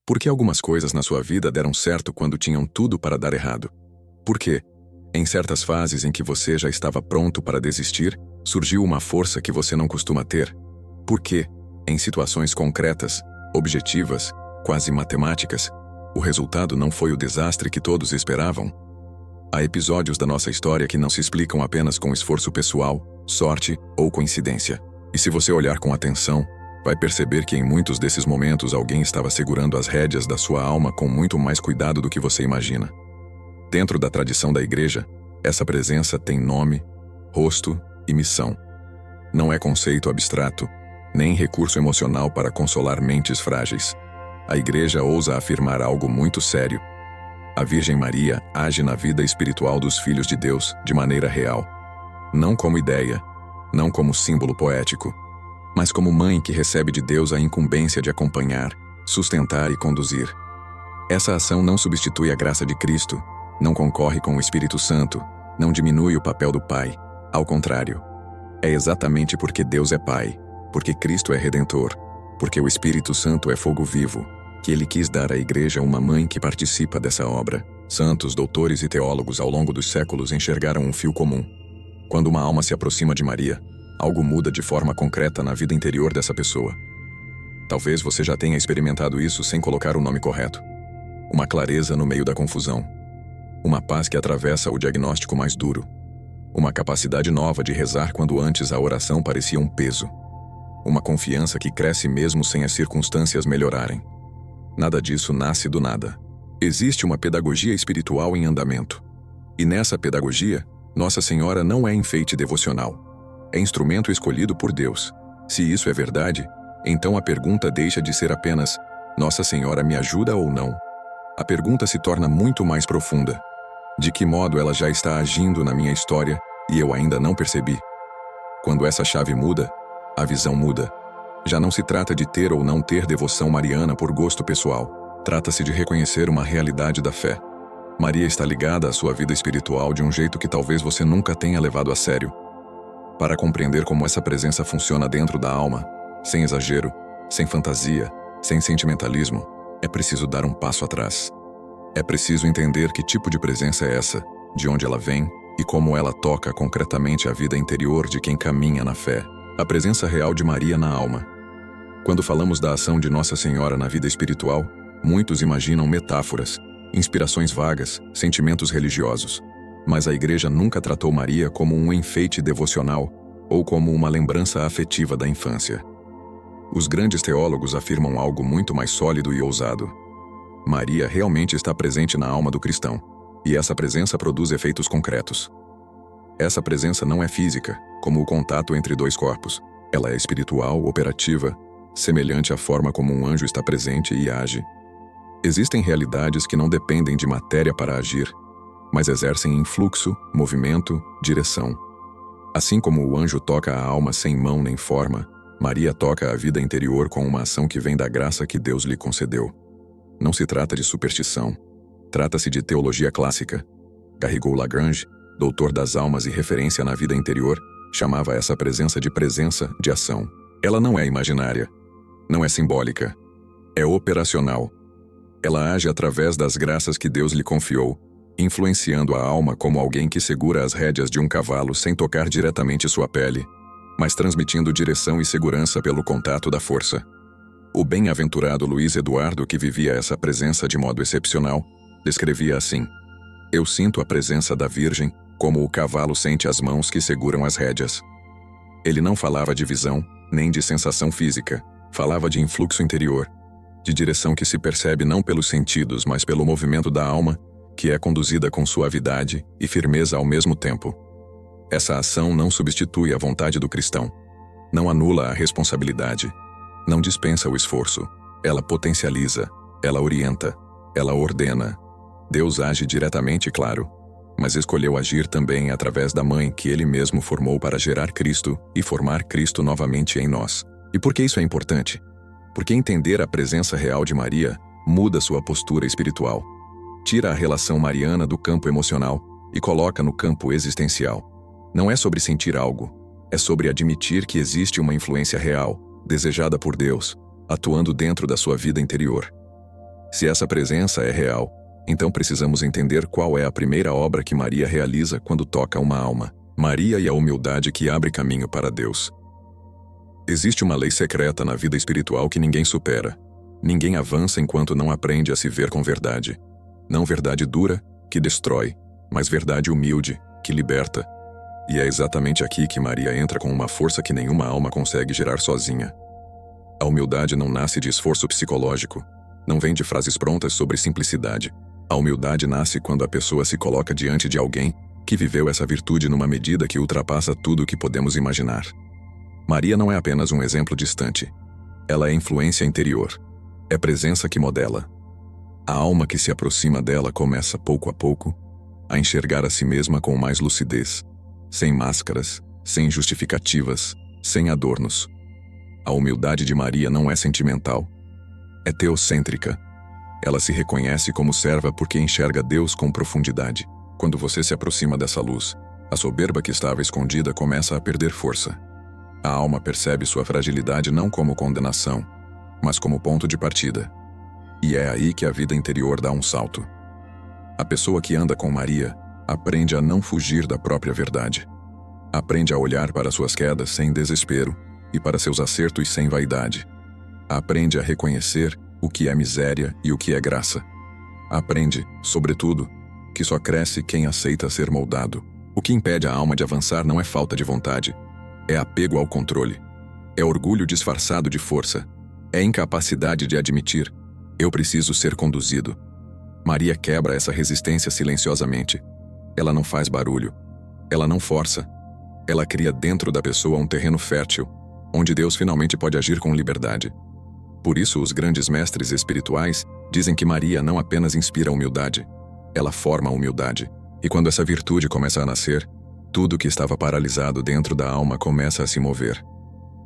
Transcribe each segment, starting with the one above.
Por que algumas coisas na sua vida deram certo quando tinham tudo para dar errado? Por quê? Em certas fases em que você já estava pronto para desistir, surgiu uma força que você não costuma ter? Por quê? Em situações concretas, objetivas, quase matemáticas, o resultado não foi o desastre que todos esperavam? Há episódios da nossa história que não se explicam apenas com esforço pessoal, sorte ou coincidência. E se você olhar com atenção, vai perceber que em muitos desses momentos alguém estava segurando as rédeas da sua alma com muito mais cuidado do que você imagina. Dentro da tradição da igreja, essa presença tem nome, rosto e missão. Não é conceito abstrato, nem recurso emocional para consolar mentes frágeis. A igreja ousa afirmar algo muito sério. A Virgem Maria age na vida espiritual dos filhos de Deus de maneira real. Não como ideia, não como símbolo poético, mas como mãe que recebe de Deus a incumbência de acompanhar, sustentar e conduzir. Essa ação não substitui a graça de Cristo, não concorre com o Espírito Santo, não diminui o papel do Pai. Ao contrário, é exatamente porque Deus é Pai, porque Cristo é Redentor, porque o Espírito Santo é fogo vivo, que Ele quis dar à Igreja uma mãe que participa dessa obra. Santos, doutores e teólogos ao longo dos séculos enxergaram um fio comum. Quando uma alma se aproxima de Maria, algo muda de forma concreta na vida interior dessa pessoa. Talvez você já tenha experimentado isso sem colocar o nome correto. Uma clareza no meio da confusão. Uma paz que atravessa o diagnóstico mais duro. Uma capacidade nova de rezar quando antes a oração parecia um peso. Uma confiança que cresce mesmo sem as circunstâncias melhorarem. Nada disso nasce do nada. Existe uma pedagogia espiritual em andamento. E nessa pedagogia, Nossa Senhora não é enfeite devocional. É instrumento escolhido por Deus. Se isso é verdade, então a pergunta deixa de ser apenas Nossa Senhora me ajuda ou não? A pergunta se torna muito mais profunda. De que modo ela já está agindo na minha história e eu ainda não percebi? Quando essa chave muda, a visão muda. Já não se trata de ter ou não ter devoção mariana por gosto pessoal. Trata-se de reconhecer uma realidade da fé. Maria está ligada à sua vida espiritual de um jeito que talvez você nunca tenha levado a sério. Para compreender como essa presença funciona dentro da alma, sem exagero, sem fantasia, sem sentimentalismo, é preciso dar um passo atrás. É preciso entender que tipo de presença é essa, de onde ela vem e como ela toca concretamente a vida interior de quem caminha na fé. A presença real de Maria na alma. Quando falamos da ação de Nossa Senhora na vida espiritual, muitos imaginam metáforas, inspirações vagas, sentimentos religiosos. Mas a Igreja nunca tratou Maria como um enfeite devocional ou como uma lembrança afetiva da infância. Os grandes teólogos afirmam algo muito mais sólido e ousado. Maria realmente está presente na alma do cristão, e essa presença produz efeitos concretos. Essa presença não é física, como o contato entre dois corpos. Ela é espiritual, operativa, semelhante à forma como um anjo está presente e age. Existem realidades que não dependem de matéria para agir, mas exercem influxo, movimento, direção. Assim como o anjo toca a alma sem mão nem forma, Maria toca a vida interior com uma ação que vem da graça que Deus lhe concedeu. Não se trata de superstição. Trata-se de teologia clássica. Garrigou-Lagrange, doutor das almas e referência na vida interior, chamava essa presença de ação. Ela não é imaginária. Não é simbólica. É operacional. Ela age através das graças que Deus lhe confiou, influenciando a alma como alguém que segura as rédeas de um cavalo sem tocar diretamente sua pele, mas transmitindo direção e segurança pelo contato da força. O bem-aventurado Luiz Eduardo, que vivia essa presença de modo excepcional, descrevia assim: "Eu sinto a presença da Virgem como o cavalo sente as mãos que seguram as rédeas." Ele não falava de visão, nem de sensação física, falava de influxo interior, de direção que se percebe não pelos sentidos, mas pelo movimento da alma, que é conduzida com suavidade e firmeza ao mesmo tempo. Essa ação não substitui a vontade do cristão, não anula a responsabilidade, não dispensa o esforço, ela potencializa, ela orienta, ela ordena. Deus age diretamente, claro, mas escolheu agir também através da mãe que Ele mesmo formou para gerar Cristo e formar Cristo novamente em nós. E por que isso é importante? Porque entender a presença real de Maria muda sua postura espiritual. Tira a relação mariana do campo emocional e coloca no campo existencial. Não é sobre sentir algo, é sobre admitir que existe uma influência real, desejada por Deus, atuando dentro da sua vida interior. Se essa presença é real, então precisamos entender qual é a primeira obra que Maria realiza quando toca uma alma. Maria e a humildade que abre caminho para Deus. Existe uma lei secreta na vida espiritual que ninguém supera. Ninguém avança enquanto não aprende a se ver com verdade. Não verdade dura, que destrói, mas verdade humilde, que liberta. E é exatamente aqui que Maria entra com uma força que nenhuma alma consegue gerar sozinha. A humildade não nasce de esforço psicológico, não vem de frases prontas sobre simplicidade. A humildade nasce quando a pessoa se coloca diante de alguém que viveu essa virtude numa medida que ultrapassa tudo o que podemos imaginar. Maria não é apenas um exemplo distante. Ela é influência interior. É presença que modela. A alma que se aproxima dela começa pouco a pouco a enxergar a si mesma com mais lucidez, sem máscaras, sem justificativas, sem adornos. A humildade de Maria não é sentimental. É teocêntrica. Ela se reconhece como serva porque enxerga Deus com profundidade. Quando você se aproxima dessa luz, a soberba que estava escondida começa a perder força. A alma percebe sua fragilidade não como condenação, mas como ponto de partida. E é aí que a vida interior dá um salto. A pessoa que anda com Maria aprende a não fugir da própria verdade. Aprende a olhar para suas quedas sem desespero e para seus acertos sem vaidade. Aprende a reconhecer o que é miséria e o que é graça. Aprende, sobretudo, que só cresce quem aceita ser moldado. O que impede a alma de avançar não é falta de vontade, é apego ao controle. É orgulho disfarçado de força. É incapacidade de admitir: eu preciso ser conduzido. Maria quebra essa resistência silenciosamente. Ela não faz barulho. Ela não força. Ela cria dentro da pessoa um terreno fértil, onde Deus finalmente pode agir com liberdade. Por isso, os grandes mestres espirituais dizem que Maria não apenas inspira a humildade, ela forma a humildade. E quando essa virtude começa a nascer, tudo que estava paralisado dentro da alma começa a se mover.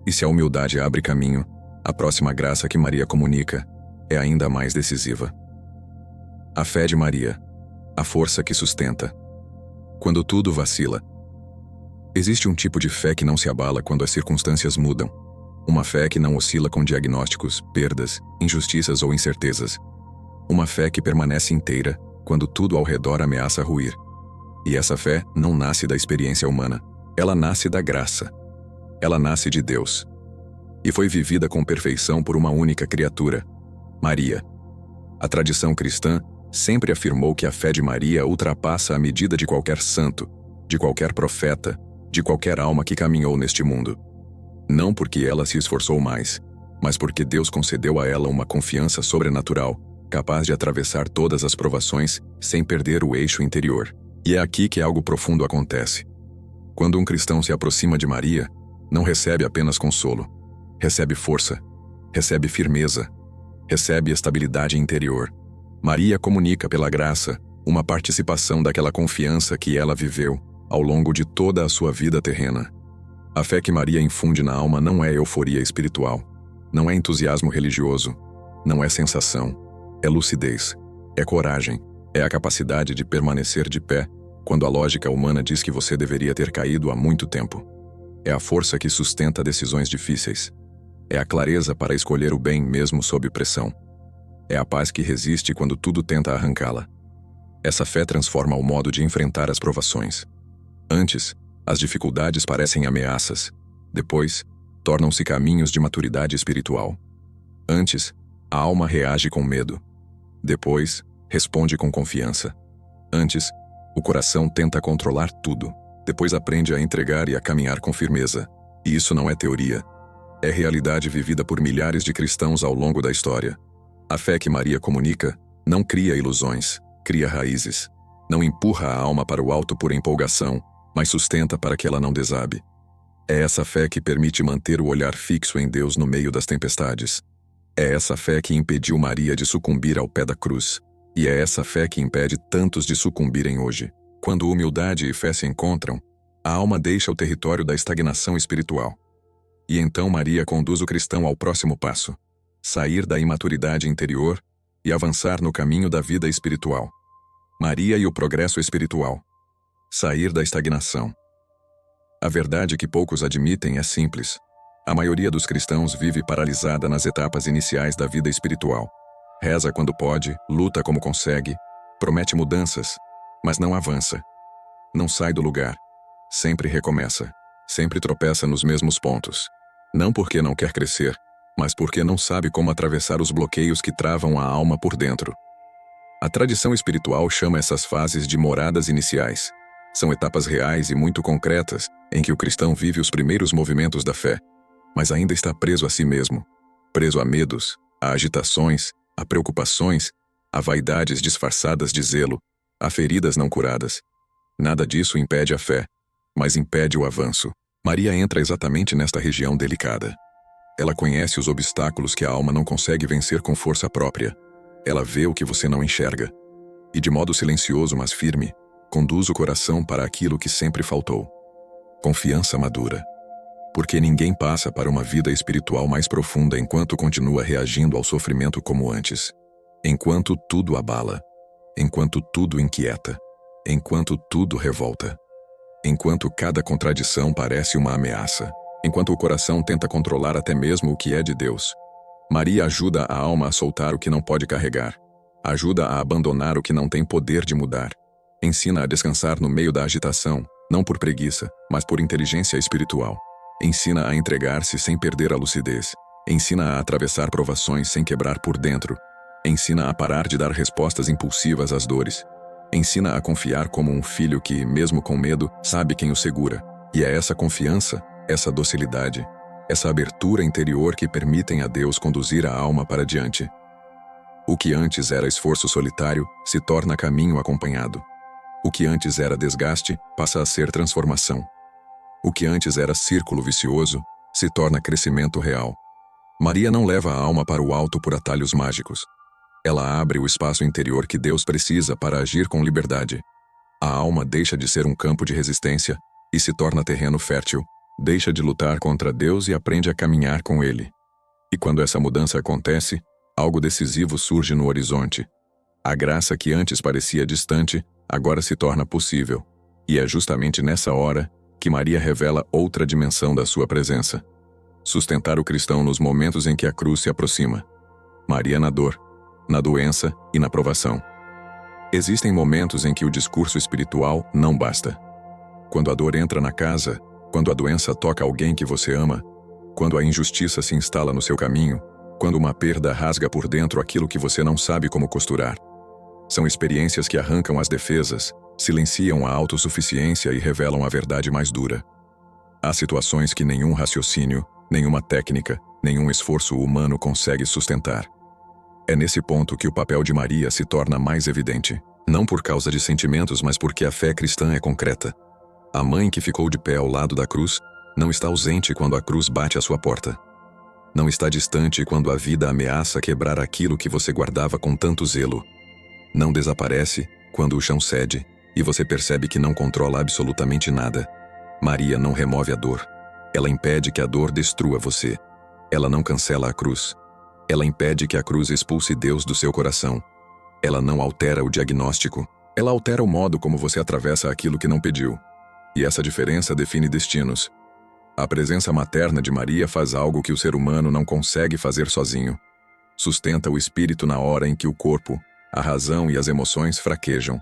E se a humildade abre caminho, a próxima graça que Maria comunica é ainda mais decisiva. A fé de Maria, a força que sustenta. Quando tudo vacila. Existe um tipo de fé que não se abala quando as circunstâncias mudam. Uma fé que não oscila com diagnósticos, perdas, injustiças ou incertezas. Uma fé que permanece inteira quando tudo ao redor ameaça ruir. E essa fé não nasce da experiência humana. Ela nasce da graça. Ela nasce de Deus. E foi vivida com perfeição por uma única criatura, Maria. A tradição cristã sempre afirmou que a fé de Maria ultrapassa a medida de qualquer santo, de qualquer profeta, de qualquer alma que caminhou neste mundo. Não porque ela se esforçou mais, mas porque Deus concedeu a ela uma confiança sobrenatural, capaz de atravessar todas as provações sem perder o eixo interior. E é aqui que algo profundo acontece. Quando um cristão se aproxima de Maria, não recebe apenas consolo, recebe força, recebe firmeza, recebe estabilidade interior. Maria comunica pela graça uma participação daquela confiança que ela viveu ao longo de toda a sua vida terrena. A fé que Maria infunde na alma não é euforia espiritual, não é entusiasmo religioso, não é sensação, é lucidez, é coragem, é a capacidade de permanecer de pé quando a lógica humana diz que você deveria ter caído há muito tempo. É a força que sustenta decisões difíceis. É a clareza para escolher o bem mesmo sob pressão. É a paz que resiste quando tudo tenta arrancá-la. Essa fé transforma o modo de enfrentar as provações. Antes, as dificuldades parecem ameaças. Depois, tornam-se caminhos de maturidade espiritual. Antes, a alma reage com medo. Depois, responde com confiança. Antes, o coração tenta controlar tudo. Depois aprende a entregar e a caminhar com firmeza. E isso não é teoria. É realidade vivida por milhares de cristãos ao longo da história. A fé que Maria comunica não cria ilusões, cria raízes. Não empurra a alma para o alto por empolgação, mas sustenta para que ela não desabe. É essa fé que permite manter o olhar fixo em Deus no meio das tempestades. É essa fé que impediu Maria de sucumbir ao pé da cruz. E é essa fé que impede tantos de sucumbirem hoje. Quando humildade e fé se encontram, a alma deixa o território da estagnação espiritual. E então Maria conduz o cristão ao próximo passo: sair da imaturidade interior e avançar no caminho da vida espiritual. Maria e o progresso espiritual. Sair da estagnação. A verdade que poucos admitem é simples. A maioria dos cristãos vive paralisada nas etapas iniciais da vida espiritual. Reza quando pode, luta como consegue, promete mudanças, mas não avança. Não sai do lugar. Sempre recomeça. Sempre tropeça nos mesmos pontos. Não porque não quer crescer, mas porque não sabe como atravessar os bloqueios que travam a alma por dentro. A tradição espiritual chama essas fases de moradas iniciais. São etapas reais e muito concretas em que o cristão vive os primeiros movimentos da fé, mas ainda está preso a si mesmo, preso a medos, a agitações, a preocupações, a vaidades disfarçadas de zelo, a feridas não curadas. Nada disso impede a fé, mas impede o avanço. Maria entra exatamente nesta região delicada. Ela conhece os obstáculos que a alma não consegue vencer com força própria. Ela vê o que você não enxerga. E de modo silencioso, mas firme, conduz o coração para aquilo que sempre faltou. Confiança madura. Porque ninguém passa para uma vida espiritual mais profunda enquanto continua reagindo ao sofrimento como antes. Enquanto tudo abala. Enquanto tudo inquieta. Enquanto tudo revolta. Enquanto cada contradição parece uma ameaça. Enquanto o coração tenta controlar até mesmo o que é de Deus. Maria ajuda a alma a soltar o que não pode carregar. Ajuda a abandonar o que não tem poder de mudar. Ensina a descansar no meio da agitação, não por preguiça, mas por inteligência espiritual. Ensina a entregar-se sem perder a lucidez. Ensina a atravessar provações sem quebrar por dentro. Ensina a parar de dar respostas impulsivas às dores. Ensina a confiar como um filho que, mesmo com medo, sabe quem o segura. E é essa confiança, essa docilidade, essa abertura interior que permitem a Deus conduzir a alma para diante. O que antes era esforço solitário se torna caminho acompanhado. O que antes era desgaste passa a ser transformação. O que antes era círculo vicioso se torna crescimento real. Maria não leva a alma para o alto por atalhos mágicos. Ela abre o espaço interior que Deus precisa para agir com liberdade. A alma deixa de ser um campo de resistência e se torna terreno fértil. Deixa de lutar contra Deus e aprende a caminhar com Ele. E quando essa mudança acontece, algo decisivo surge no horizonte. A graça que antes parecia distante, agora se torna possível. E é justamente nessa hora que Maria revela outra dimensão da sua presença. Sustentar o cristão nos momentos em que a cruz se aproxima. Maria na dor, na doença e na provação. Existem momentos em que o discurso espiritual não basta. Quando a dor entra na casa, quando a doença toca alguém que você ama, quando a injustiça se instala no seu caminho, quando uma perda rasga por dentro aquilo que você não sabe como costurar. São experiências que arrancam as defesas, silenciam a autossuficiência e revelam a verdade mais dura. Há situações que nenhum raciocínio, nenhuma técnica, nenhum esforço humano consegue sustentar. É nesse ponto que o papel de Maria se torna mais evidente, não por causa de sentimentos, mas porque a fé cristã é concreta. A mãe que ficou de pé ao lado da cruz não está ausente quando a cruz bate à sua porta. Não está distante quando a vida ameaça quebrar aquilo que você guardava com tanto zelo. Não desaparece quando o chão cede e você percebe que não controla absolutamente nada. Maria não remove a dor. Ela impede que a dor destrua você. Ela não cancela a cruz. Ela impede que a cruz expulse Deus do seu coração. Ela não altera o diagnóstico. Ela altera o modo como você atravessa aquilo que não pediu. E essa diferença define destinos. A presença materna de Maria faz algo que o ser humano não consegue fazer sozinho. Sustenta o espírito na hora em que o corpo, a razão e as emoções fraquejam.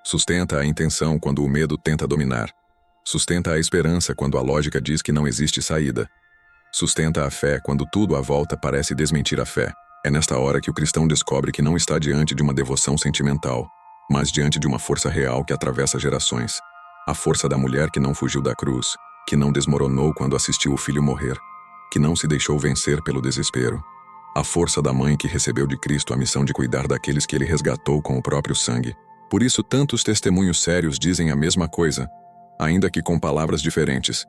Sustenta a intenção quando o medo tenta dominar. Sustenta a esperança quando a lógica diz que não existe saída. Sustenta a fé quando tudo à volta parece desmentir a fé. É nesta hora que o cristão descobre que não está diante de uma devoção sentimental, mas diante de uma força real que atravessa gerações. A força da mulher que não fugiu da cruz, que não desmoronou quando assistiu o filho morrer, que não se deixou vencer pelo desespero. A força da mãe que recebeu de Cristo a missão de cuidar daqueles que ele resgatou com o próprio sangue. Por isso tantos testemunhos sérios dizem a mesma coisa, ainda que com palavras diferentes.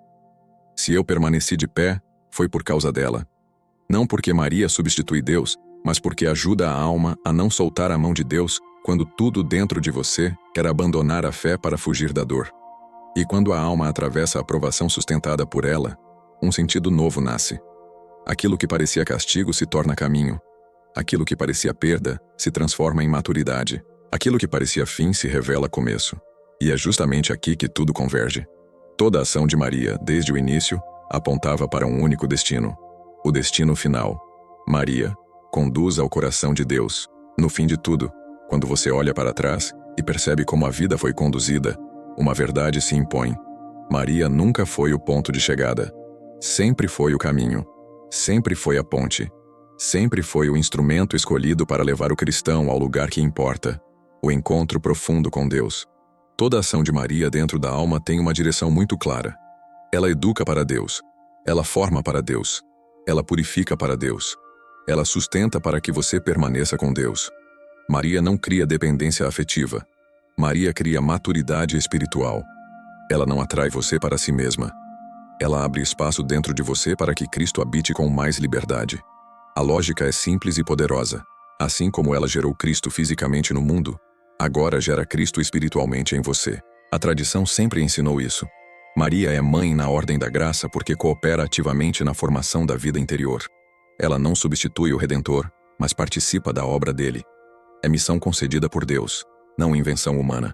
Se eu permaneci de pé, foi por causa dela. Não porque Maria substitui Deus, mas porque ajuda a alma a não soltar a mão de Deus quando tudo dentro de você quer abandonar a fé para fugir da dor. E quando a alma atravessa a provação sustentada por ela, um sentido novo nasce. Aquilo que parecia castigo se torna caminho. Aquilo que parecia perda se transforma em maturidade. Aquilo que parecia fim se revela começo. E é justamente aqui que tudo converge. Toda a ação de Maria, desde o início, apontava para um único destino. O destino final. Maria, conduz ao coração de Deus. No fim de tudo, quando você olha para trás e percebe como a vida foi conduzida, uma verdade se impõe. Maria nunca foi o ponto de chegada. Sempre foi o caminho. Sempre foi a ponte. Sempre foi o instrumento escolhido para levar o cristão ao lugar que importa, o encontro profundo com Deus. Toda a ação de Maria dentro da alma tem uma direção muito clara. Ela educa para Deus. Ela forma para Deus. Ela purifica para Deus. Ela sustenta para que você permaneça com Deus. Maria não cria dependência afetiva. Maria cria maturidade espiritual. Ela não atrai você para si mesma. Ela abre espaço dentro de você para que Cristo habite com mais liberdade. A lógica é simples e poderosa. Assim como ela gerou Cristo fisicamente no mundo, agora gera Cristo espiritualmente em você. A tradição sempre ensinou isso. Maria é mãe na ordem da graça porque coopera ativamente na formação da vida interior. Ela não substitui o Redentor, mas participa da obra dele. É missão concedida por Deus, não invenção humana.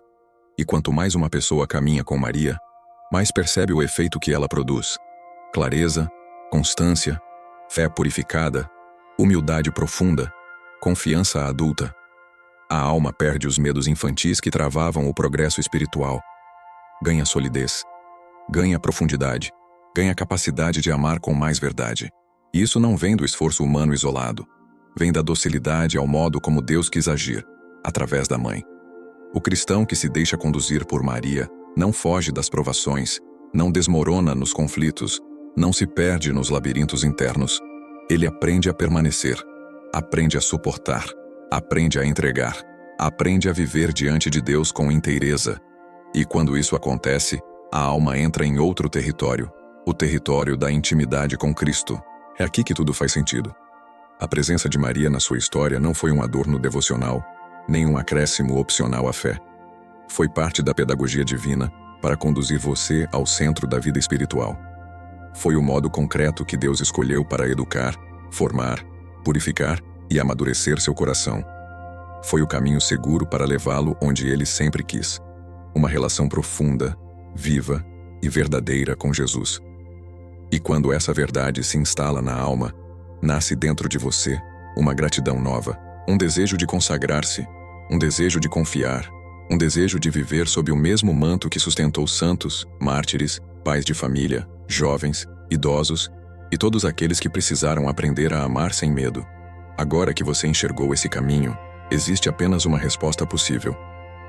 E quanto mais uma pessoa caminha com Maria, mais percebe o efeito que ela produz. Clareza, constância, fé purificada, humildade profunda, confiança adulta. A alma perde os medos infantis que travavam o progresso espiritual. Ganha solidez, ganha profundidade, ganha capacidade de amar com mais verdade. E isso não vem do esforço humano isolado. Vem da docilidade ao modo como Deus quis agir, através da mãe. O cristão que se deixa conduzir por Maria não foge das provações, não desmorona nos conflitos, não se perde nos labirintos internos. Ele aprende a permanecer, aprende a suportar, aprende a entregar, aprende a viver diante de Deus com inteireza. E quando isso acontece, a alma entra em outro território, o território da intimidade com Cristo. É aqui que tudo faz sentido. A presença de Maria na sua história não foi um adorno devocional, nem um acréscimo opcional à fé. Foi parte da pedagogia divina para conduzir você ao centro da vida espiritual. Foi o modo concreto que Deus escolheu para educar, formar, purificar e amadurecer seu coração. Foi o caminho seguro para levá-lo onde ele sempre quis. Uma relação profunda, viva e verdadeira com Jesus. E quando essa verdade se instala na alma, nasce dentro de você uma gratidão nova, um desejo de consagrar-se, um desejo de confiar, um desejo de viver sob o mesmo manto que sustentou santos, mártires, pais de família, jovens, idosos e todos aqueles que precisaram aprender a amar sem medo. Agora que você enxergou esse caminho, existe apenas uma resposta possível: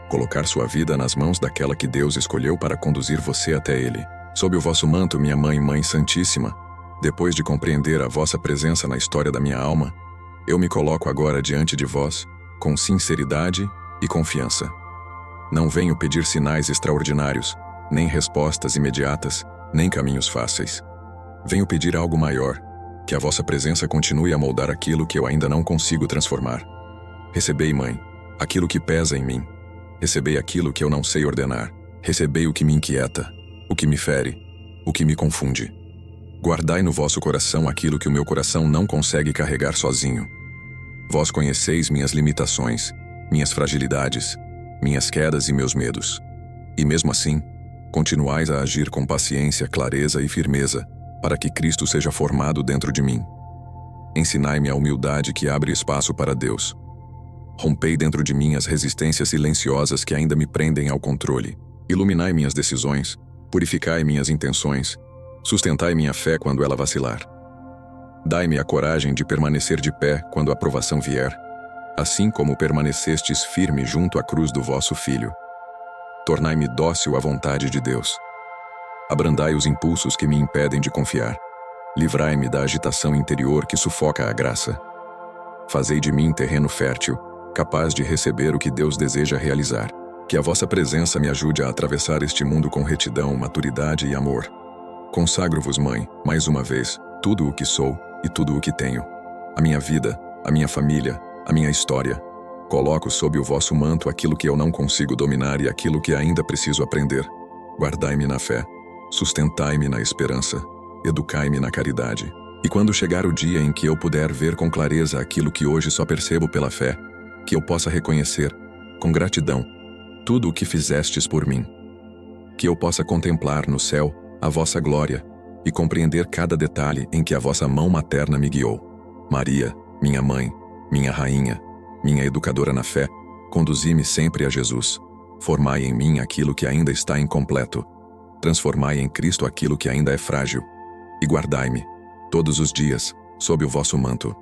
colocar sua vida nas mãos daquela que Deus escolheu para conduzir você até Ele. Sob o vosso manto, minha Mãe, Mãe Santíssima, depois de compreender a vossa presença na história da minha alma, eu me coloco agora diante de vós, com sinceridade e confiança. Não venho pedir sinais extraordinários, nem respostas imediatas, nem caminhos fáceis. Venho pedir algo maior, que a vossa presença continue a moldar aquilo que eu ainda não consigo transformar. Recebei, Mãe, aquilo que pesa em mim. Recebei aquilo que eu não sei ordenar. Recebei o que me inquieta, o que me fere, o que me confunde. Guardai no vosso coração aquilo que o meu coração não consegue carregar sozinho. Vós conheceis minhas limitações, minhas fragilidades, minhas quedas e meus medos. E mesmo assim, continuais a agir com paciência, clareza e firmeza, para que Cristo seja formado dentro de mim. Ensinai-me a humildade que abre espaço para Deus. Rompei dentro de mim as resistências silenciosas que ainda me prendem ao controle. Iluminai minhas decisões, purificai minhas intenções, sustentai minha fé quando ela vacilar. Dai-me a coragem de permanecer de pé quando a provação vier, assim como permanecestes firme junto à cruz do vosso Filho. Tornai-me dócil à vontade de Deus. Abrandai os impulsos que me impedem de confiar. Livrai-me da agitação interior que sufoca a graça. Fazei de mim terreno fértil, capaz de receber o que Deus deseja realizar. Que a vossa presença me ajude a atravessar este mundo com retidão, maturidade e amor. Consagro-vos, Mãe, mais uma vez, tudo o que sou e tudo o que tenho. A minha vida, a minha família, a minha história. Coloco sob o vosso manto aquilo que eu não consigo dominar e aquilo que ainda preciso aprender. Guardai-me na fé, sustentai-me na esperança, educai-me na caridade. E quando chegar o dia em que eu puder ver com clareza aquilo que hoje só percebo pela fé, que eu possa reconhecer, com gratidão, tudo o que fizestes por mim. Que eu possa contemplar no céu a vossa glória e compreender cada detalhe em que a vossa mão materna me guiou. Maria, minha Mãe, Minha rainha, minha educadora na fé, conduzi-me sempre a Jesus. Formai em mim aquilo que ainda está incompleto. Transformai em Cristo aquilo que ainda é frágil. E guardai-me, todos os dias, sob o vosso manto.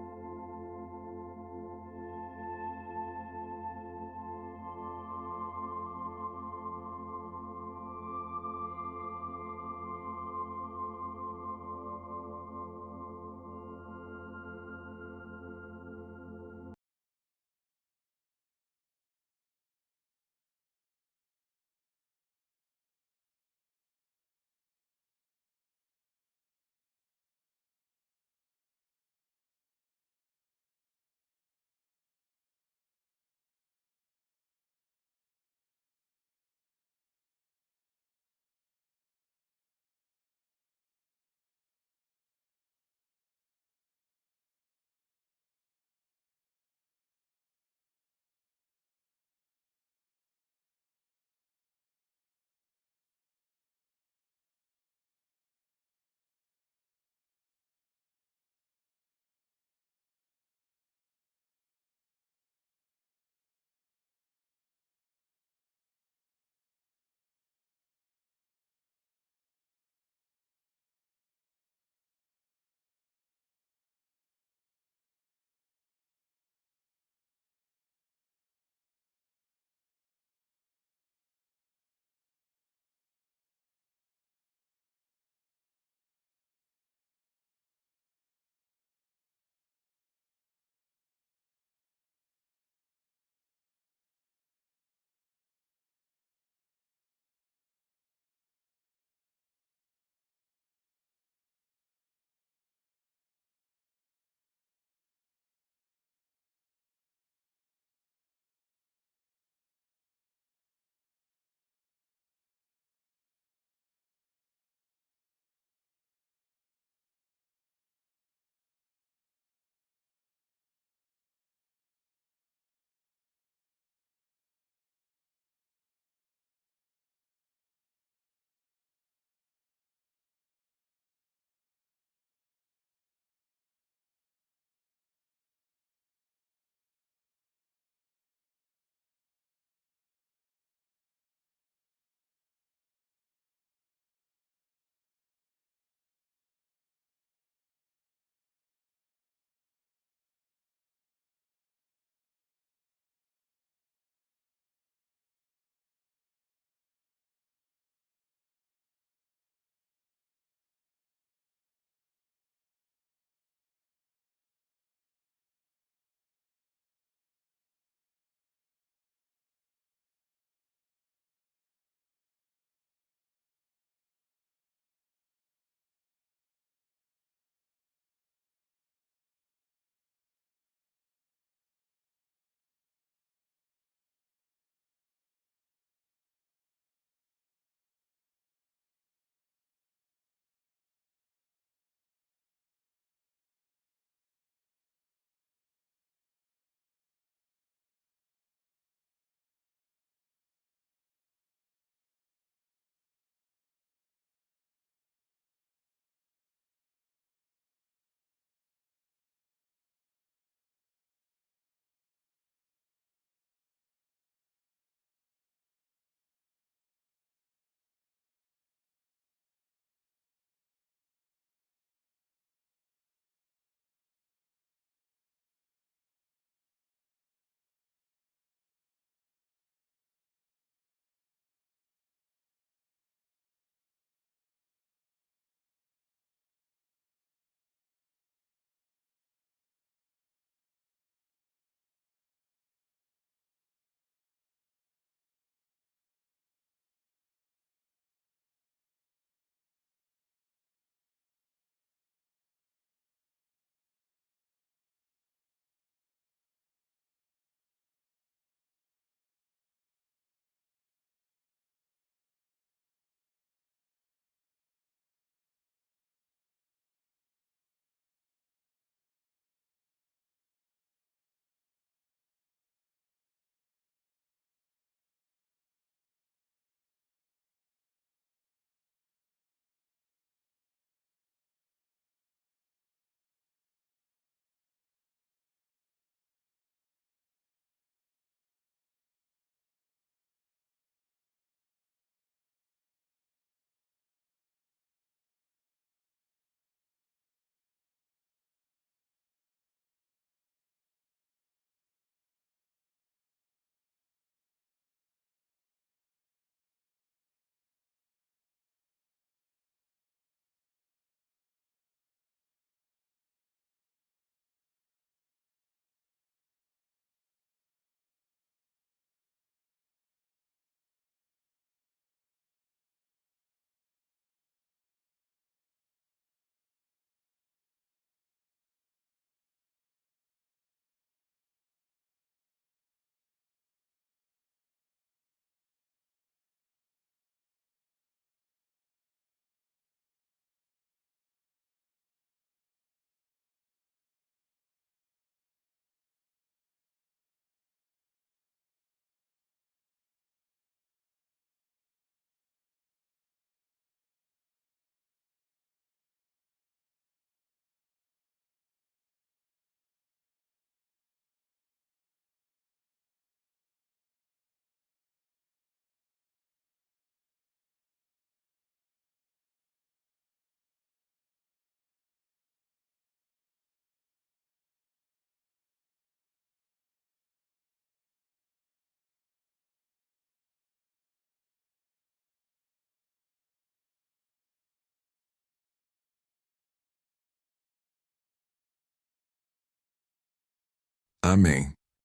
Amém.